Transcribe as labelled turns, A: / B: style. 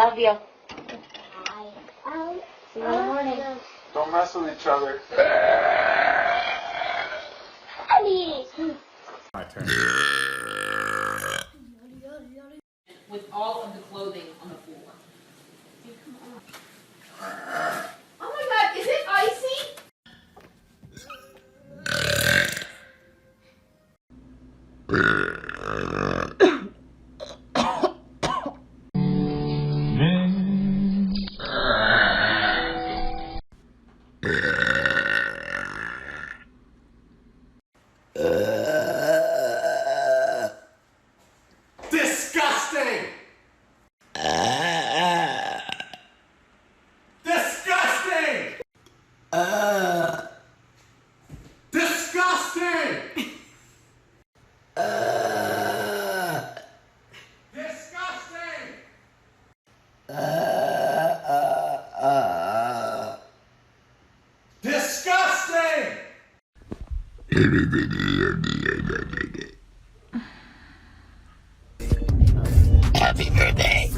A: Love you. See you in the morning.
B: Don't mess with each other.
C: My turn.
D: With all of the clothing on the floor. Oh my God, is it icy?
B: Disgusting! Disgusting! Disgusting! Disgusting!
A: Happy birthday.